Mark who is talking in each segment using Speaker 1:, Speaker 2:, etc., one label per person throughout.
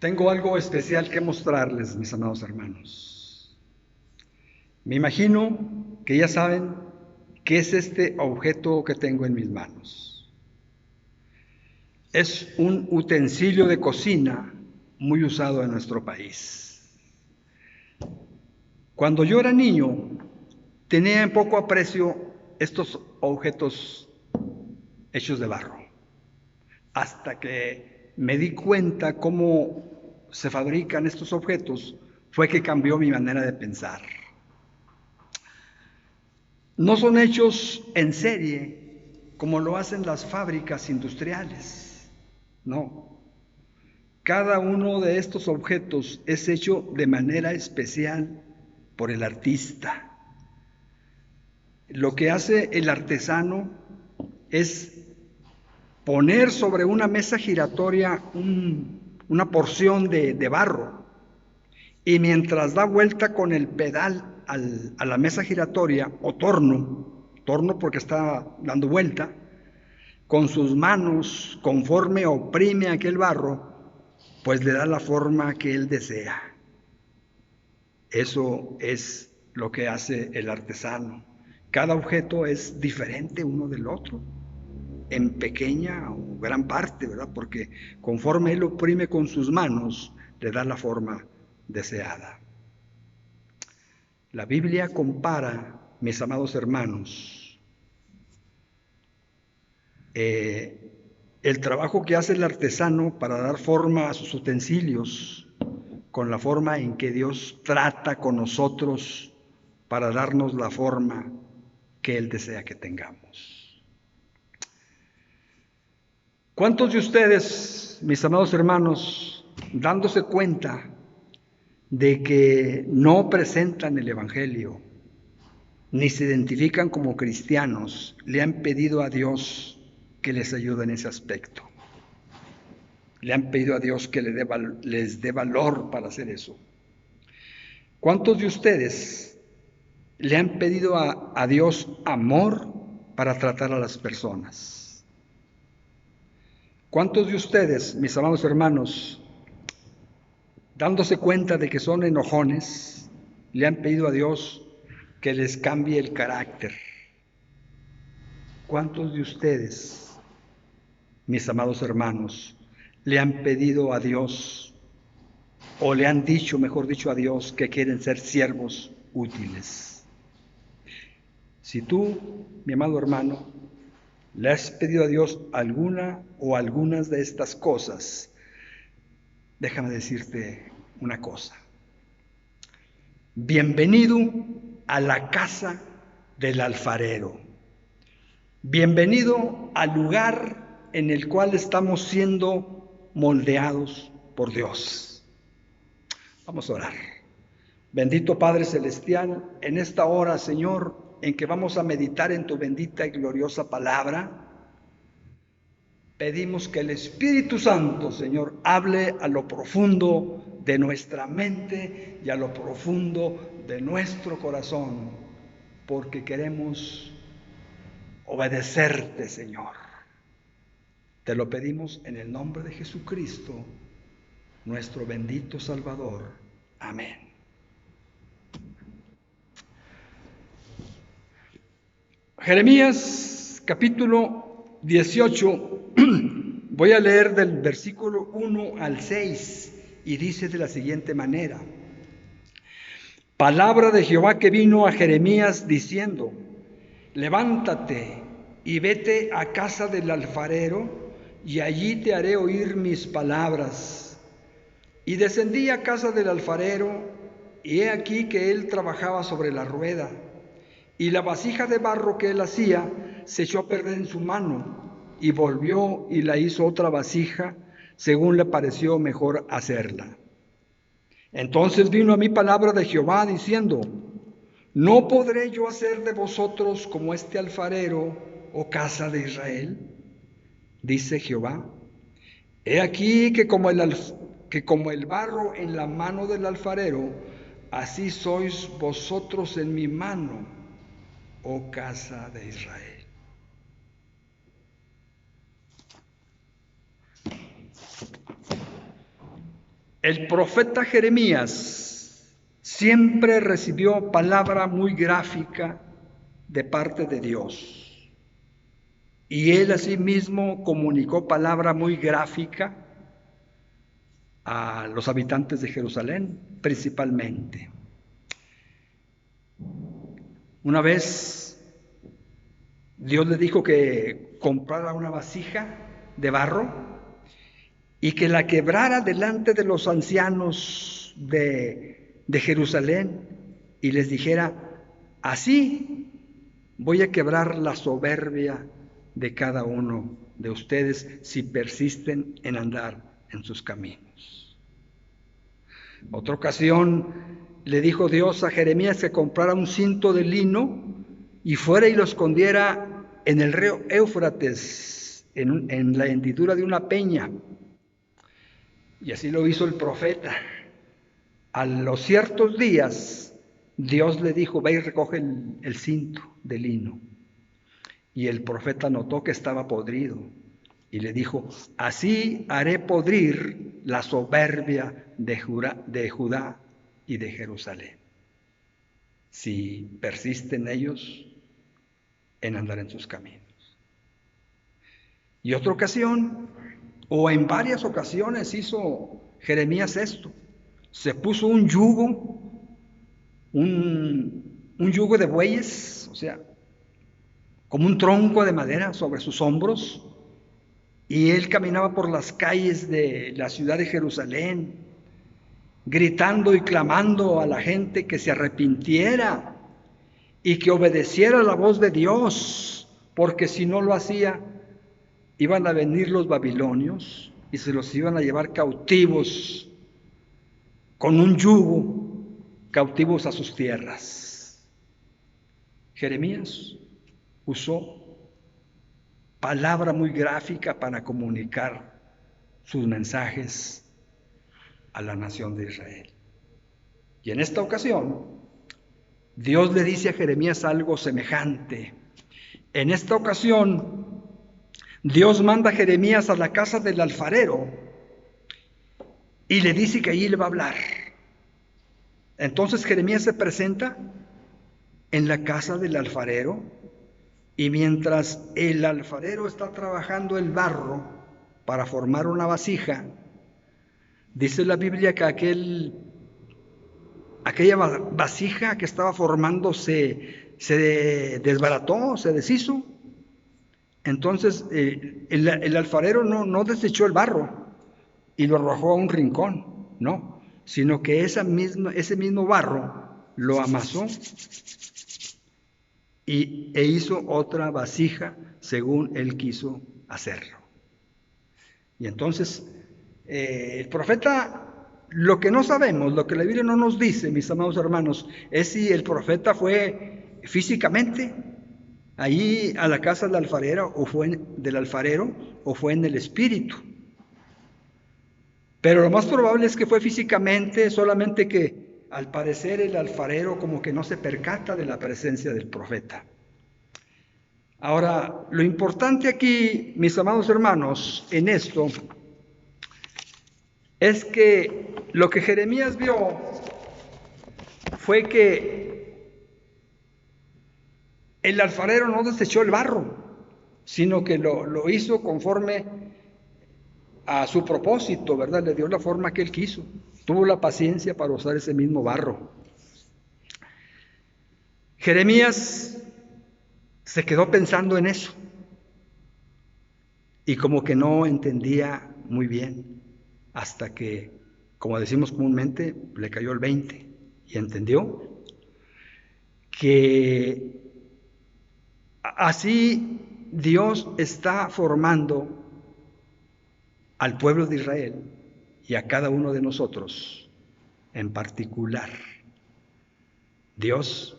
Speaker 1: Tengo algo especial que mostrarles, mis amados hermanos. Me imagino que ya saben qué es este objeto que tengo en mis manos. Es un utensilio de cocina muy usado en nuestro país. Cuando yo era niño, tenía en poco aprecio estos objetos hechos de barro, hasta que me di cuenta cómo se fabrican estos objetos, fue que cambió mi manera de pensar. No son hechos en serie como lo hacen las fábricas industriales, no. Cada uno de estos objetos es hecho de manera especial por el artista. Lo que hace el artesano es poner sobre una mesa giratoria una porción de barro, y mientras da vuelta con el pedal a la mesa giratoria o torno porque está dando vuelta, con sus manos, conforme oprime aquel barro, pues le da la forma que él desea. Eso es lo que hace el artesano. Cada objeto es diferente uno del otro, en pequeña o gran parte, ¿verdad? Porque conforme él oprime con sus manos, le da la forma deseada. La Biblia compara, mis amados hermanos, el trabajo que hace el artesano para dar forma a sus utensilios con la forma en que Dios trata con nosotros para darnos la forma que Él desea que tengamos. ¿Cuántos de ustedes, mis amados hermanos, dándose cuenta de que no presentan el Evangelio, ni se identifican como cristianos, le han pedido a Dios que les ayude en ese aspecto? Le han pedido a Dios que les dé valor para hacer eso. ¿Cuántos de ustedes le han pedido a Dios amor para tratar a las personas? ¿Cuántos de ustedes, mis amados hermanos, dándose cuenta de que son enojones, le han pedido a Dios que les cambie el carácter? ¿Cuántos de ustedes, mis amados hermanos, le han pedido a Dios, o le han dicho, mejor dicho, a Dios, que quieren ser siervos útiles? Si tú, mi amado hermano, le has pedido a Dios alguna o algunas de estas cosas, déjame decirte una cosa. Bienvenido a la casa del alfarero. Bienvenido al lugar en el cual estamos siendo moldeados por Dios. Vamos a orar. Bendito Padre Celestial, en esta hora, Señor, en que vamos a meditar en tu bendita y gloriosa palabra, pedimos que el Espíritu Santo, Señor, hable a lo profundo de nuestra mente y a lo profundo de nuestro corazón, porque queremos obedecerte, Señor. Te lo pedimos en el nombre de Jesucristo, nuestro bendito Salvador. Amén. Jeremías capítulo 18, voy a leer del versículo 1 al 6 y dice de la siguiente manera: Palabra de Jehová que vino a Jeremías diciendo: levántate y vete a casa del alfarero, y allí te haré oír mis palabras. Y descendí a casa del alfarero, y he aquí que él trabajaba sobre la rueda, y la vasija de barro que él hacía se echó a perder en su mano, y volvió y la hizo otra vasija, según le pareció mejor hacerla. Entonces vino a mí palabra de Jehová diciendo: ¿no podré yo hacer de vosotros como este alfarero, oh casa de Israel? Dice Jehová: he aquí que como el barro en la mano del alfarero, así sois vosotros en mi mano, oh casa de Israel. El profeta Jeremías siempre recibió palabra muy gráfica de parte de Dios. Y él asimismo comunicó palabra muy gráfica a los habitantes de Jerusalén, principalmente. Una vez Dios le dijo que comprara una vasija de barro y que la quebrara delante de los ancianos de Jerusalén y les dijera: así voy a quebrar la soberbia de cada uno de ustedes si persisten en andar en sus caminos. Otra ocasión le dijo Dios a Jeremías que comprara un cinto de lino y fuera y lo escondiera en el río Éufrates, en la hendidura de una peña. Y así lo hizo el profeta. A los ciertos días, Dios le dijo: ve y recoge el cinto de lino. Y el profeta notó que estaba podrido y le dijo: así haré podrir la soberbia de Judá y de Jerusalén, si persisten ellos en andar en sus caminos. Y otra ocasión, o en varias ocasiones, hizo Jeremías esto: se puso un yugo, un yugo de bueyes, o sea, como un tronco de madera sobre sus hombros, y él caminaba por las calles de la ciudad de Jerusalén, gritando y clamando a la gente que se arrepintiera y que obedeciera la voz de Dios, porque si no lo hacía, iban a venir los babilonios y se los iban a llevar cautivos con un yugo, cautivos a sus tierras. Jeremías usó palabra muy gráfica para comunicar sus mensajes a la nación de Israel. Y en esta ocasión, Dios le dice a Jeremías algo semejante. En esta ocasión, Dios manda a Jeremías a la casa del alfarero y le dice que allí le va a hablar. Entonces Jeremías se presenta en la casa del alfarero, y mientras el alfarero está trabajando el barro para formar una vasija, dice la Biblia que aquella vasija que estaba formando se desbarató, se deshizo. Entonces el alfarero no desechó el barro y lo arrojó a un rincón, no, sino que ese mismo barro lo amasó e hizo otra vasija según él quiso hacerlo. Y entonces el profeta, lo que no sabemos, lo que la Biblia no nos dice, mis amados hermanos, es si el profeta fue físicamente allí a la casa del alfarero o fue en el espíritu. Pero lo más probable es que fue físicamente, solamente que al parecer el alfarero como que no se percata de la presencia del profeta. Ahora, lo importante aquí, mis amados hermanos, en esto, es que lo que Jeremías vio fue que el alfarero no desechó el barro, sino que lo hizo conforme a su propósito, ¿verdad? Le dio la forma que él quiso. Tuvo la paciencia para usar ese mismo barro. Jeremías se quedó pensando en eso y como que no entendía muy bien, hasta que, como decimos comúnmente, le cayó el 20 y entendió que así Dios está formando al pueblo de Israel y a cada uno de nosotros en particular. Dios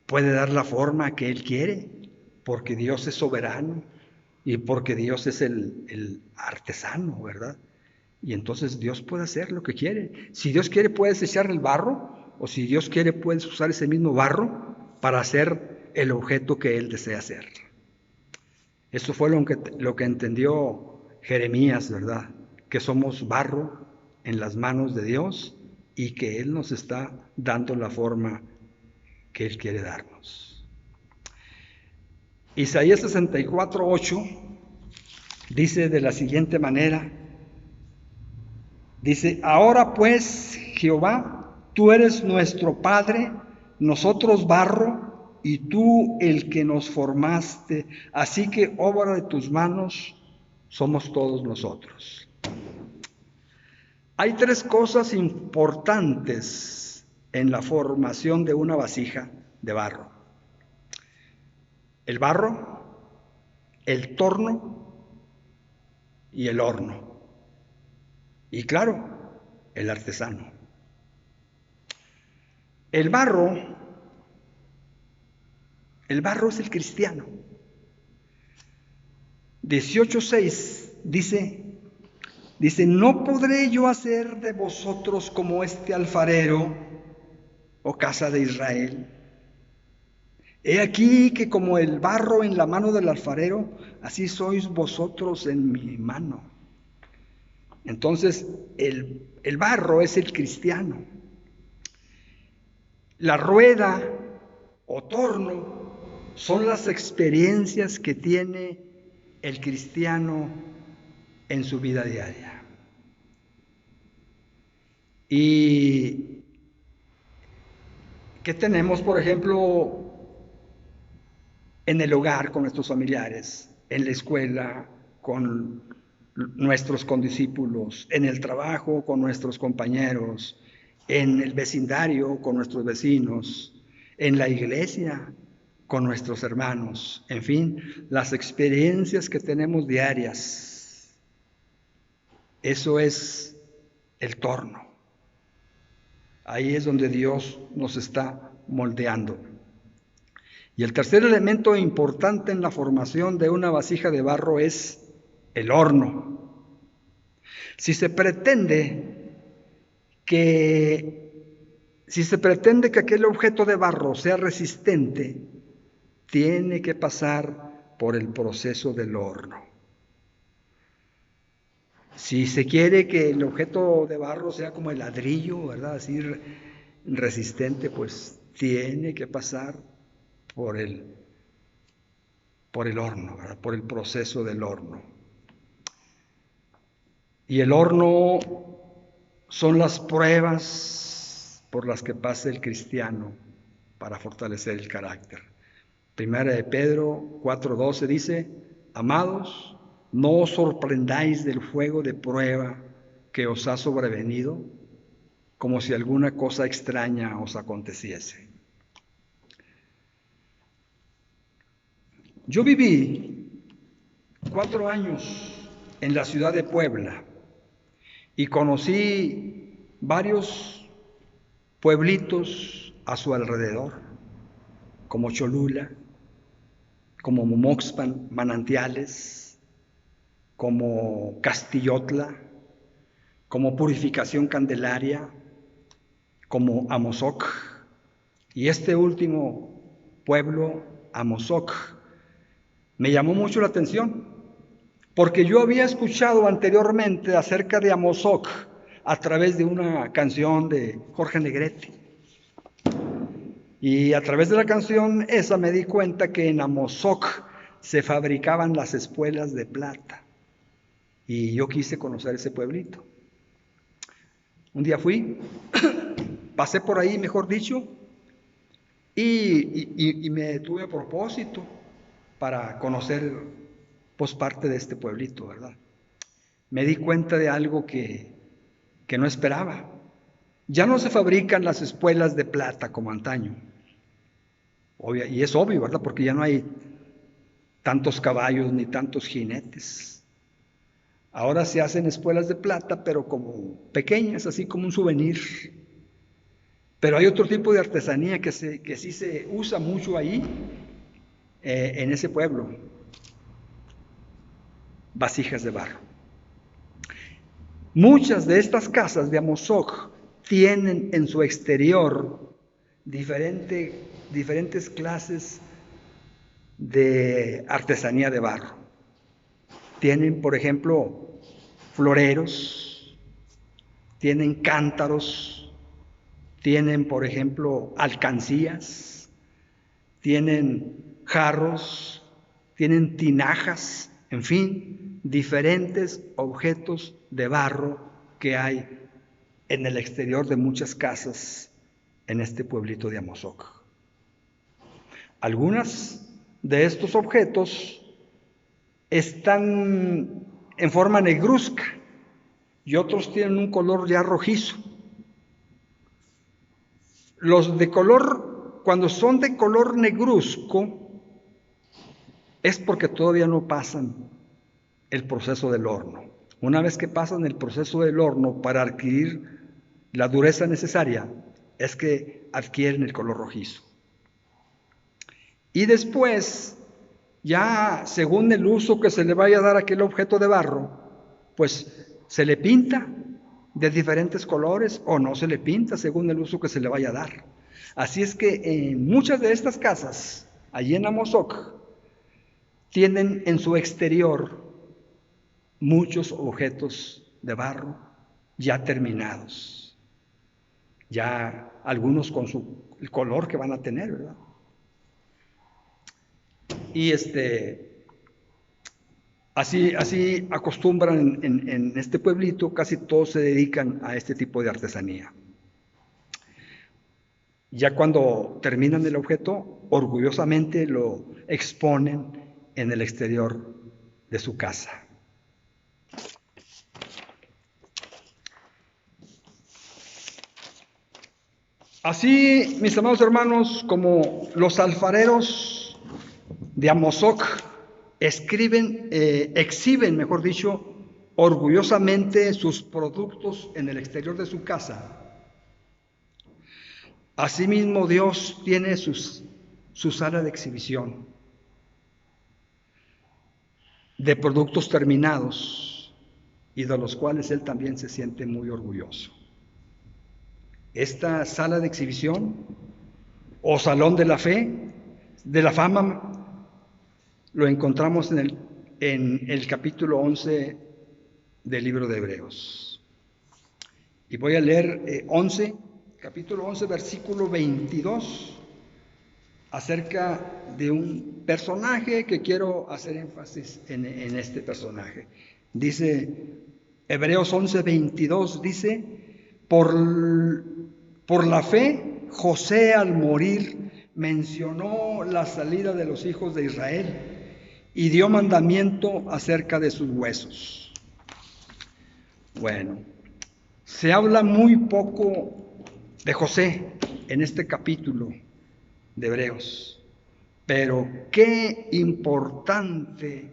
Speaker 1: puede dar la forma que Él quiere, porque Dios es soberano y porque Dios es el artesano, ¿verdad? Y entonces Dios puede hacer lo que quiere. Si Dios quiere, puedes echar el barro, o si Dios quiere, puedes usar ese mismo barro para hacer el objeto que Él desea hacer. Eso fue lo que entendió Jeremías, ¿verdad? Que somos barro en las manos de Dios y que Él nos está dando la forma que Él quiere darnos. Isaías 64:8 dice de la siguiente manera, dice: ahora pues, Jehová, tú eres nuestro Padre, nosotros barro, y tú el que nos formaste, así que obra de tus manos somos todos nosotros. Hay tres cosas importantes en la formación de una vasija de barro: el barro, el torno y el horno. Y claro, el artesano. El barro es el cristiano. 18:6 dice, no podré yo hacer de vosotros como este alfarero, oh casa de Israel. He aquí que como el barro en la mano del alfarero, así sois vosotros en mi mano. Entonces, el barro es el cristiano. La rueda o torno son las experiencias que tiene el cristiano en su vida diaria. ¿Y qué tenemos, por ejemplo, en el hogar con nuestros familiares, en la escuela con nuestros condiscípulos, en el trabajo con nuestros compañeros, en el vecindario con nuestros vecinos, en la iglesia con nuestros hermanos? En fin, las experiencias que tenemos diarias, eso es el torno. Ahí es donde Dios nos está moldeando. Y el tercer elemento importante en la formación de una vasija de barro es el horno. Si se pretende que aquel objeto de barro sea resistente, tiene que pasar por el proceso del horno. Si se quiere que el objeto de barro sea como el ladrillo, ¿verdad?, así resistente, pues tiene que pasar por el horno, ¿verdad?, por el proceso del horno. Y el horno son las pruebas por las que pasa el cristiano para fortalecer el carácter. Primera de Pedro 4:12 dice: amados, no os sorprendáis del fuego de prueba que os ha sobrevenido, como si alguna cosa extraña os aconteciese. Yo viví 4 años en la ciudad de Puebla y conocí varios pueblitos a su alrededor, como Cholula, como Momoxpan, Manantiales, como Castillotla, como Purificación Candelaria, como Amozoc. Y este último pueblo, Amozoc, me llamó mucho la atención, porque yo había escuchado anteriormente acerca de Amozoc a través de una canción de Jorge Negrete. Y a través de la canción esa me di cuenta que en Amozoc se fabricaban las espuelas de plata. Y yo quise conocer ese pueblito. Un día fui, pasé por ahí, mejor dicho, y me detuve a propósito para conocer pues parte de este pueblito, ¿verdad? Me di cuenta de algo que no esperaba. Ya no se fabrican las espuelas de plata como antaño. Y es obvio, ¿verdad? Porque ya no hay tantos caballos ni tantos jinetes. Ahora se hacen espuelas de plata, pero como pequeñas, así como un souvenir. Pero hay otro tipo de artesanía que sí se usa mucho ahí, en ese pueblo. Vasijas de barro. Muchas de estas casas de Amozoc tienen en su exterior diferentes clases de artesanía de barro. Tienen, por ejemplo, floreros, tienen cántaros, tienen, por ejemplo, alcancías, tienen jarros, tienen tinajas, en fin, diferentes objetos de barro que hay en el exterior de muchas casas en este pueblito de Amozoc. Algunas de estos objetos están en forma negruzca y otros tienen un color ya rojizo. Los de color, cuando son de color negruzco, es porque todavía no pasan el proceso del horno. Una vez que pasan el proceso del horno para adquirir la dureza necesaria, es que adquieren el color rojizo. Y después, ya según el uso que se le vaya a dar a aquel objeto de barro, pues se le pinta de diferentes colores o no se le pinta según el uso que se le vaya a dar. Así es que en muchas de estas casas, allí en Amozoc, tienen en su exterior muchos objetos de barro ya terminados, ya algunos con el color que van a tener, ¿verdad? Y así acostumbran en este pueblito, casi todos se dedican a este tipo de artesanía. Ya cuando terminan el objeto, orgullosamente lo exponen en el exterior de su casa. Así, mis amados hermanos, como los alfareros de Amozoc exhiben, mejor dicho, orgullosamente sus productos en el exterior de su casa, asimismo Dios tiene su sala de exhibición de productos terminados y de los cuales Él también se siente muy orgulloso. Esta sala de exhibición o salón de la fe, de la fama, lo encontramos en el capítulo 11 del libro de Hebreos. Y voy a leer capítulo 11, versículo 22, acerca de un personaje que quiero hacer énfasis en este personaje. Dice, Hebreos 11, 22, dice, por la fe, José al morir mencionó la salida de los hijos de Israel y dio mandamiento acerca de sus huesos. Bueno, se habla muy poco de José en este capítulo de Hebreos, pero qué importante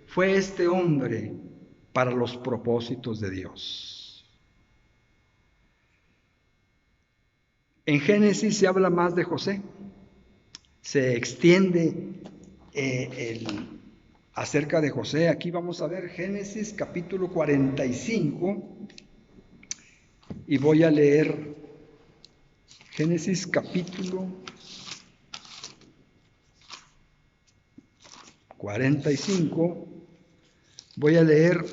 Speaker 1: fue este hombre para los propósitos de Dios. En Génesis se habla más de José, se extiende acerca de José. Aquí vamos a ver Génesis capítulo 45 y voy a leer Génesis capítulo 45, voy a leer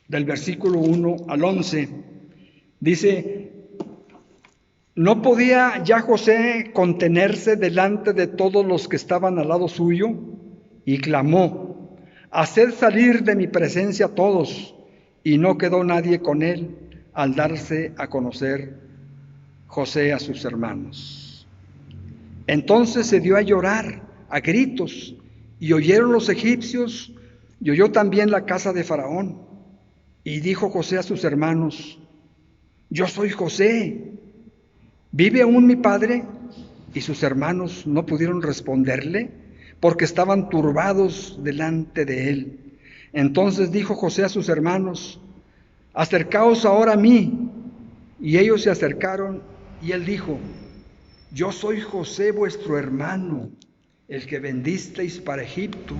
Speaker 1: del versículo 1 al 11. Dice, no podía ya José contenerse delante de todos los que estaban al lado suyo y clamó, haced salir de mi presencia a todos, y no quedó nadie con él al darse a conocer José a sus hermanos. Entonces se dio a llorar a gritos, y oyeron los egipcios, y oyó también la casa de Faraón. Y dijo José a sus hermanos, yo soy José, ¿vive aún mi padre? Y sus hermanos no pudieron responderle, porque estaban turbados delante de él. Entonces dijo José a sus hermanos, acercaos ahora a mí. Y ellos se acercaron, y él dijo, yo soy José vuestro hermano, el que vendisteis para Egipto.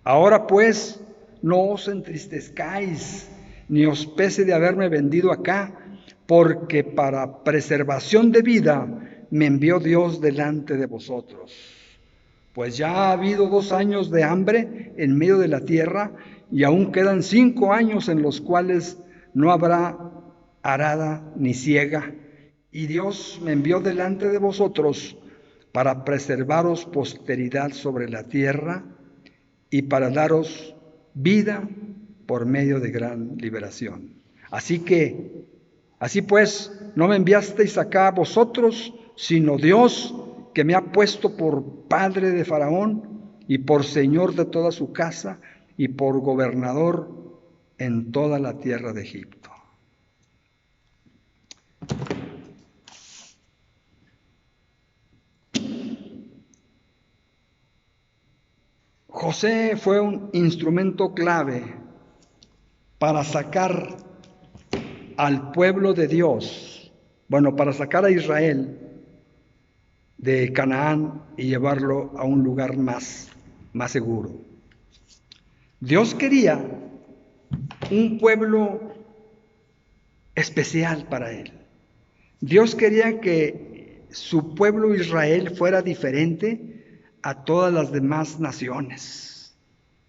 Speaker 1: Ahora pues, no os entristezcáis, ni os pese de haberme vendido acá, porque para preservación de vida me envió Dios delante de vosotros. Pues ya ha habido 2 años de hambre en medio de la tierra, y aún quedan 5 años en los cuales no habrá arada ni ciega, y Dios me envió delante de vosotros para preservaros posteridad sobre la tierra y para daros vida por medio de gran liberación. Así pues, no me enviasteis acá a vosotros, sino Dios, que me ha puesto por padre de Faraón y por señor de toda su casa y por gobernador en toda la tierra de Egipto. José fue un instrumento clave para sacar al pueblo de Dios, para sacar a Israel de Canaán y llevarlo a un lugar más seguro. Dios quería un pueblo especial para él. Dios quería que su pueblo Israel fuera diferente a todas las demás naciones.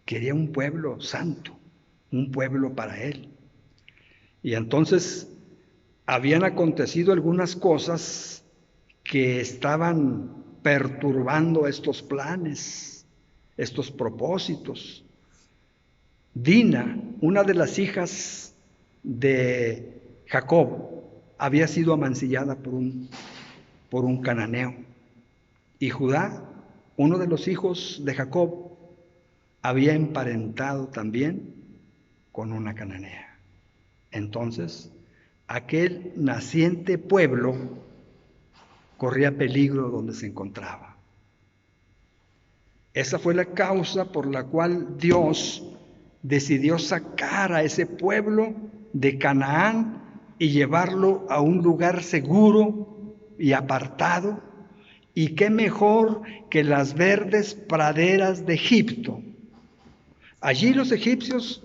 Speaker 1: Quería un pueblo santo, un pueblo para él. Y entonces habían acontecido algunas cosas que estaban perturbando estos planes, estos propósitos. Dina, una de las hijas de Jacob, había sido amancillada por un cananeo. Y Judá, uno de los hijos de Jacob, había emparentado también con una cananea. Entonces, aquel naciente pueblo corría peligro donde se encontraba. Esa fue la causa por la cual Dios decidió sacar a ese pueblo de Canaán y llevarlo a un lugar seguro y apartado. Y qué mejor que las verdes praderas de Egipto. Allí los egipcios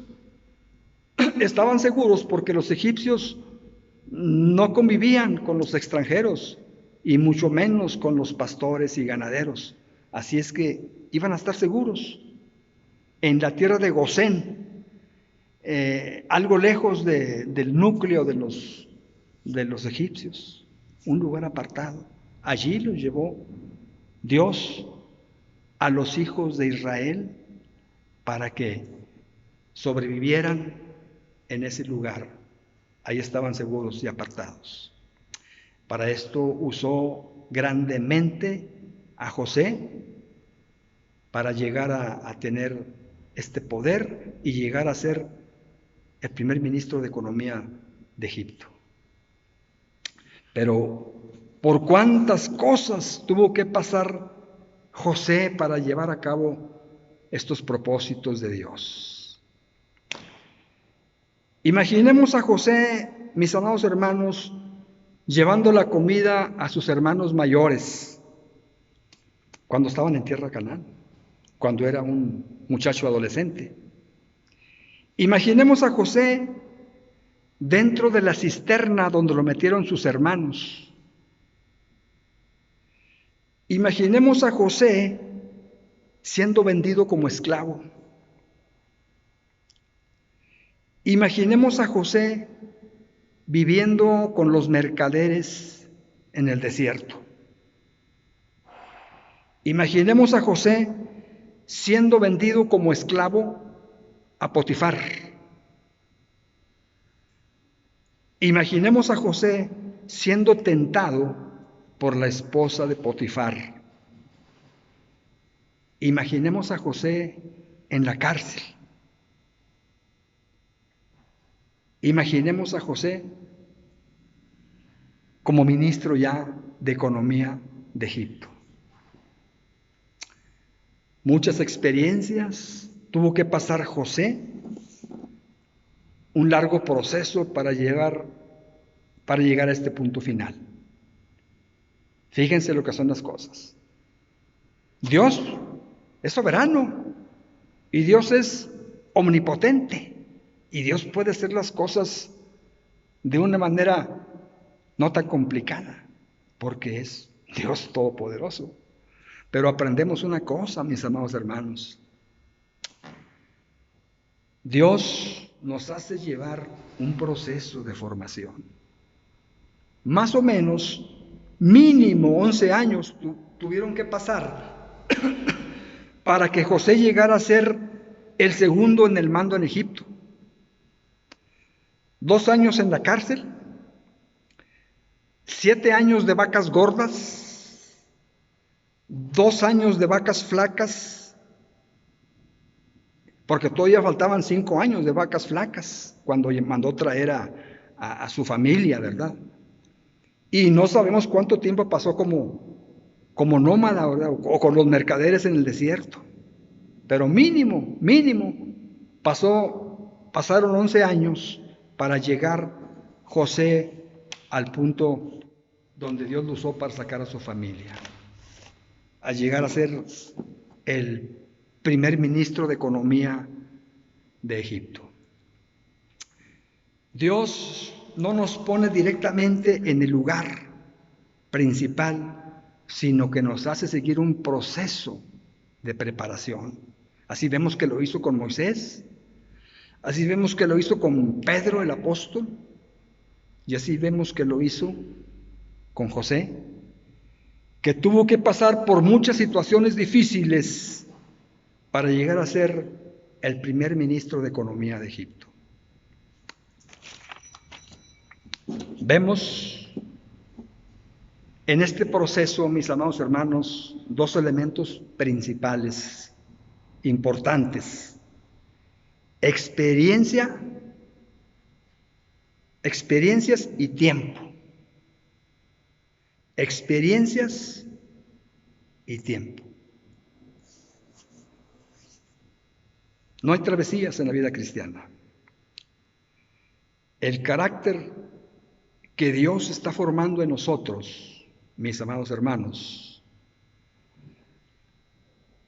Speaker 1: estaban seguros porque los egipcios no convivían con los extranjeros y mucho menos con los pastores y ganaderos. Así es que iban a estar seguros en la tierra de Gosén, algo lejos del núcleo de los egipcios, un lugar apartado. Allí los llevó Dios a los hijos de Israel para que sobrevivieran en ese lugar. Ahí estaban seguros y apartados. Para esto usó grandemente a José para llegar a tener este poder y llegar a ser el primer ministro de Economía de Egipto. Pero ¿por cuántas cosas tuvo que pasar José para llevar a cabo estos propósitos de Dios? Imaginemos a José, mis amados hermanos, llevando la comida a sus hermanos mayores cuando estaban en tierra Canaán, cuando era un muchacho adolescente. Imaginemos a José dentro de la cisterna donde lo metieron sus hermanos. Imaginemos a José siendo vendido como esclavo. Imaginemos a José viviendo con los mercaderes en el desierto. Imaginemos a José siendo vendido como esclavo a Potifar. Imaginemos a José siendo tentado por la esposa de Potifar. Imaginemos a José en la cárcel. Imaginemos a José como ministro ya de Economía de Egipto. Muchas experiencias tuvo que pasar José, un largo proceso para llegar a este punto final. Fíjense lo que son las cosas. Dios es soberano y Dios es omnipotente y Dios puede hacer las cosas de una manera no tan complicada porque es Dios todopoderoso. Pero aprendemos una cosa, mis amados hermanos. Dios nos hace llevar un proceso de formación. Más o menos, mínimo 11 años tuvieron que pasar para que José llegara a ser el segundo en el mando en Egipto. 2 años en la cárcel, 7 años de vacas gordas, 2 años de vacas flacas, porque todavía faltaban 5 años de vacas flacas cuando mandó traer a su familia, ¿verdad? Y no sabemos cuánto tiempo pasó como nómada, ¿verdad? O con los mercaderes en el desierto. Pero mínimo, pasaron 11 años para llegar José al punto donde Dios lo usó para sacar a su familia, a llegar a ser el primer ministro de Economía de Egipto. Dios no nos pone directamente en el lugar principal, sino que nos hace seguir un proceso de preparación. Así vemos que lo hizo con Moisés, así vemos que lo hizo con Pedro el apóstol, y así vemos que lo hizo con José, que tuvo que pasar por muchas situaciones difíciles para llegar a ser el primer ministro de Economía de Egipto. Vemos en este proceso, mis amados hermanos, 2 elementos principales, importantes: experiencias y tiempo. Experiencias y tiempo. No hay travesías en la vida cristiana. El carácter que Dios está formando en nosotros, mis amados hermanos,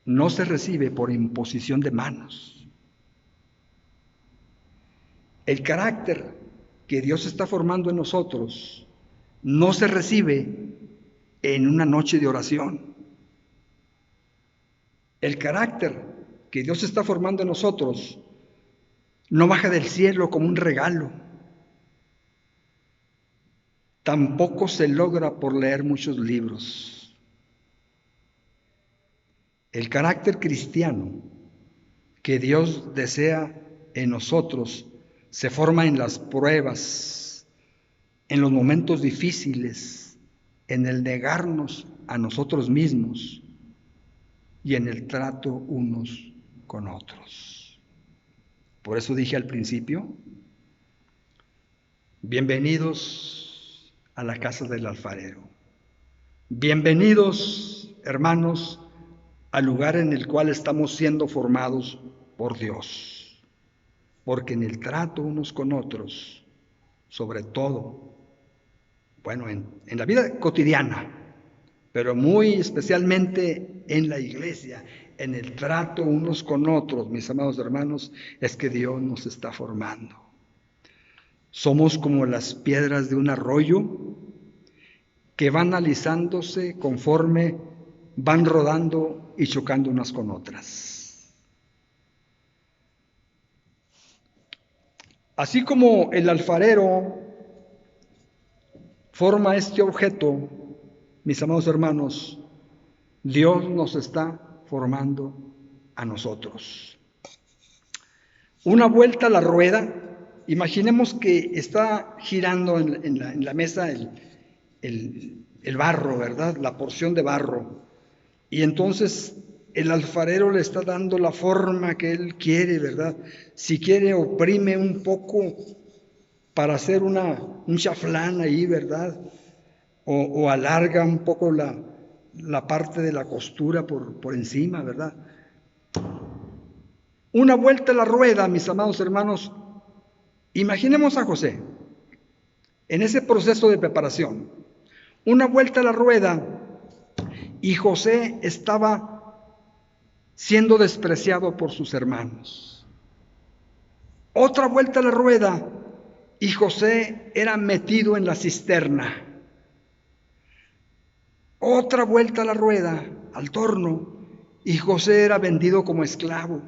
Speaker 1: no se recibe por imposición de manos. El carácter que Dios está formando en nosotros no se recibe en una noche de oración. El carácter que Dios está formando en nosotros no baja del cielo como un regalo. Tampoco se logra por leer muchos libros. El carácter cristiano que Dios desea en nosotros se forma en las pruebas, en los momentos difíciles, en el negarnos a nosotros mismos y en el trato unos con otros. Por eso dije al principio, bienvenidos a la casa del alfarero. Bienvenidos, hermanos, al lugar en el cual estamos siendo formados por Dios. Porque en el trato unos con otros, sobre todo, bueno, en la vida cotidiana, pero muy especialmente en la iglesia, en el trato unos con otros, mis amados hermanos, es que Dios nos está formando. Somos como las piedras de un arroyo que van alisándose conforme van rodando y chocando unas con otras. Así como el alfarero forma este objeto, mis amados hermanos, Dios nos está formando a nosotros. Una vuelta a la rueda, imaginemos que está girando en la mesa el barro, ¿verdad? La porción de barro. Y entonces el alfarero le está dando la forma que él quiere, ¿verdad? Si quiere, oprime un poco para hacer un chaflán ahí, ¿verdad? O alarga un poco la parte de la costura por encima, ¿verdad? Una vuelta a la rueda, mis amados hermanos. Imaginemos a José en ese proceso de preparación. Una vuelta a la rueda y José estaba siendo despreciado por sus hermanos. Otra vuelta a la rueda y José era metido en la cisterna. Otra vuelta a la rueda, al torno, y José era vendido como esclavo.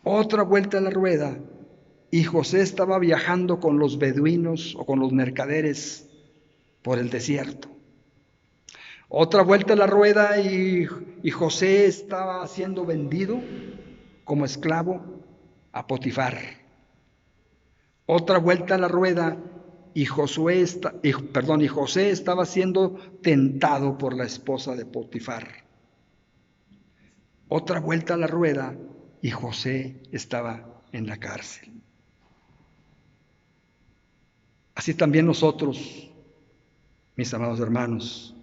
Speaker 1: Otra vuelta a la rueda y José estaba viajando con los beduinos o con los mercaderes por el desierto. Otra vuelta a la rueda y José estaba siendo vendido como esclavo a Potifar. Otra vuelta a la rueda y José estaba siendo tentado por la esposa de Potifar. Otra vuelta a la rueda y José estaba en la cárcel. Así también nosotros, mis amados hermanos,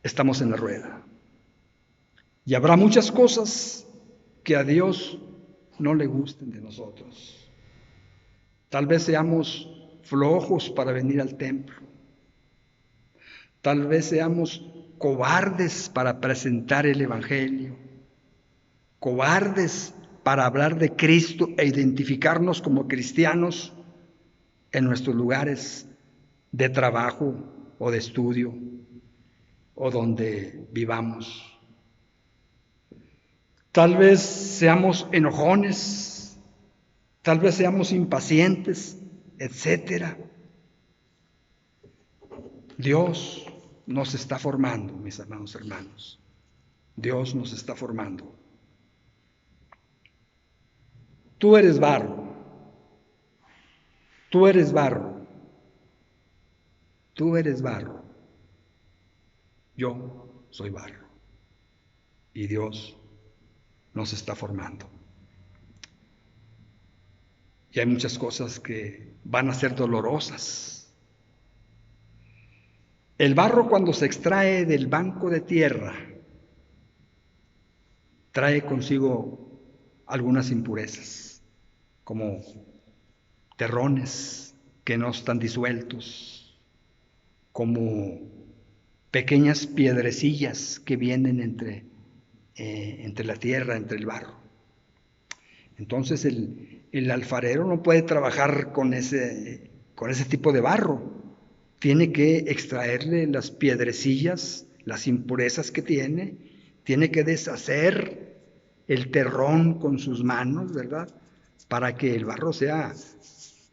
Speaker 1: estamos en la rueda. Y habrá muchas cosas que a Dios no le gusten de nosotros. Tal vez seamos flojos para venir al templo. Tal vez seamos cobardes para presentar el Evangelio. Cobardes para hablar de Cristo e identificarnos como cristianos en nuestros lugares de trabajo o de estudio o donde vivamos. Tal vez seamos enojones, tal vez seamos impacientes, etcétera. Dios nos está formando, mis amados hermanos. Dios nos está formando. Tú eres barro. Tú eres barro. Tú eres barro. Yo soy barro. Y Dios nos está formando. Y hay muchas cosas que van a ser dolorosas. El barro, cuando se extrae del banco de tierra, trae consigo algunas impurezas, como terrones que no están disueltos, como pequeñas piedrecillas que vienen entre la tierra, entre el barro. Entonces el alfarero no puede trabajar con ese tipo de barro. Tiene que extraerle las piedrecillas, las impurezas que tiene que deshacer el terrón con sus manos, ¿verdad? Para que el barro sea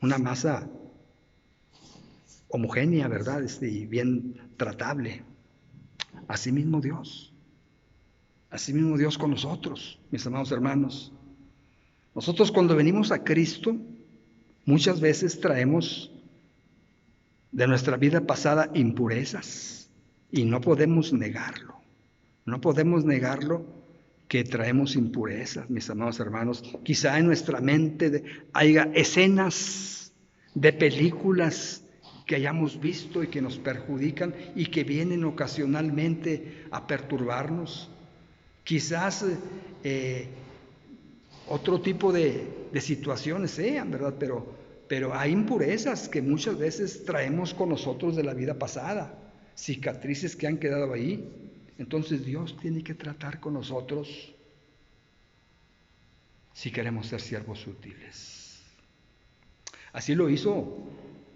Speaker 1: una masa homogénea, ¿verdad? Y bien tratable. Asimismo Dios con nosotros, mis amados hermanos. Nosotros cuando venimos a Cristo, muchas veces traemos de nuestra vida pasada impurezas y no podemos negarlo. No podemos negarlo que traemos impurezas, mis amados hermanos. Quizá en nuestra mente haya escenas de películas que hayamos visto y que nos perjudican y que vienen ocasionalmente a perturbarnos. Quizás otro tipo de situaciones sean, ¿verdad? Pero hay impurezas que muchas veces traemos con nosotros de la vida pasada, cicatrices que han quedado ahí. Entonces Dios tiene que tratar con nosotros si queremos ser siervos útiles. Así lo hizo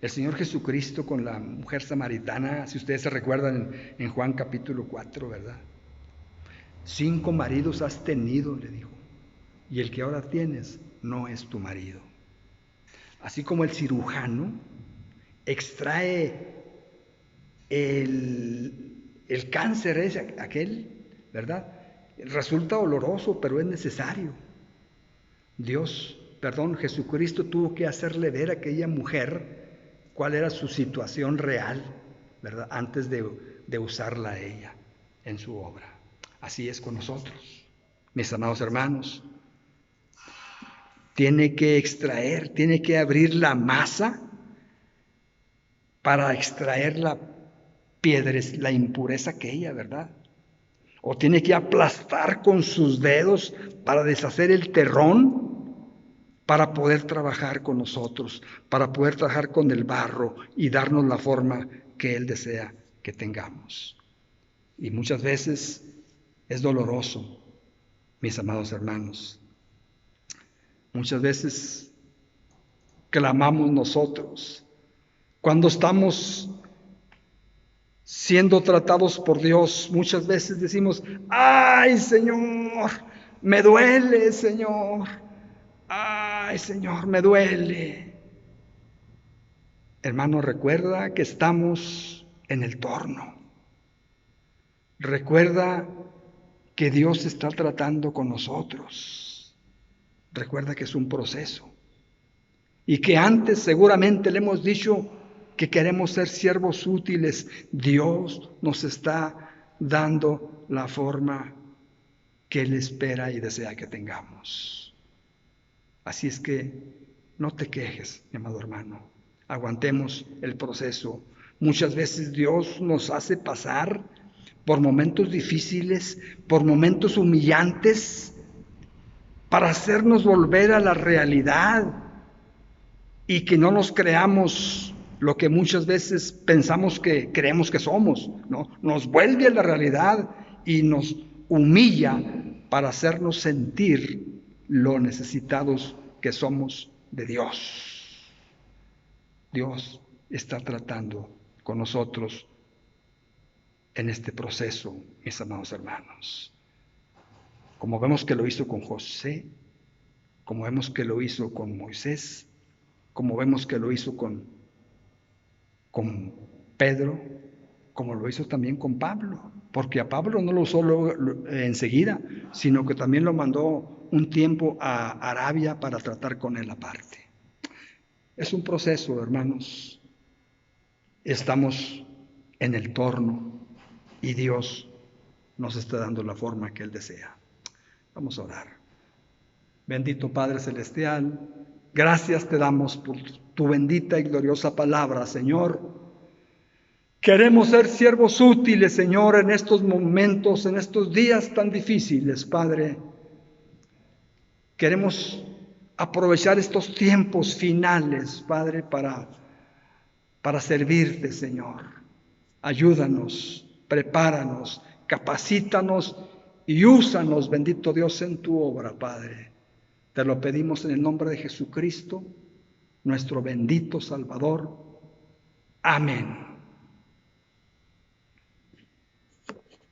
Speaker 1: el Señor Jesucristo con la mujer samaritana, si ustedes se recuerdan en Juan capítulo 4, ¿verdad? 5 maridos has tenido, le dijo, y el que ahora tienes no es tu marido. Así como el cirujano extrae el cáncer aquel, ¿verdad? Resulta doloroso, pero es necesario. Jesucristo tuvo que hacerle ver a aquella mujer cuál era su situación real, ¿verdad? Antes de usarla a ella en su obra. Así es con nosotros, mis amados hermanos. Tiene que abrir la masa para extraer la impureza aquella, ¿verdad? O tiene que aplastar con sus dedos para deshacer el terrón, para poder trabajar con nosotros, para poder trabajar con el barro y darnos la forma que Él desea que tengamos. Y muchas veces es doloroso, mis amados hermanos. Muchas veces clamamos nosotros cuando estamos siendo tratados por Dios. Muchas veces decimos: ¡ay, Señor! Me duele, Señor. ¡Ay, Señor! Me duele. Hermano, recuerda que estamos en el torno. Recuerda que Dios está tratando con nosotros. Recuerda que es un proceso. Y que antes seguramente le hemos dicho que queremos ser siervos útiles. Dios nos está dando la forma que Él espera y desea que tengamos. Así es que no te quejes, mi amado hermano. Aguantemos el proceso. Muchas veces Dios nos hace pasar por momentos difíciles, por momentos humillantes, para hacernos volver a la realidad y que no nos creamos lo que muchas veces pensamos que creemos que somos, ¿no? Nos vuelve a la realidad y nos humilla para hacernos sentir lo necesitados que somos de Dios. Dios está tratando con nosotros en este proceso, mis amados hermanos. Como vemos que lo hizo con José, como vemos que lo hizo con Moisés, como vemos que lo hizo con Pedro, como lo hizo también con Pablo, porque a Pablo no lo usó enseguida, sino que también lo mandó un tiempo a Arabia para tratar con él aparte. Es un proceso, hermanos. Estamos en el torno y Dios nos está dando la forma que Él desea. Vamos a orar. Bendito Padre Celestial, gracias te damos por tu bendita y gloriosa palabra, Señor. Queremos ser siervos útiles, Señor, en estos momentos, en estos días tan difíciles, Padre. Queremos aprovechar estos tiempos finales, Padre, para servirte, Señor. Ayúdanos, prepáranos, capacítanos y úsanos, bendito Dios, en tu obra, Padre. Te lo pedimos en el nombre de Jesucristo, nuestro bendito Salvador. Amén.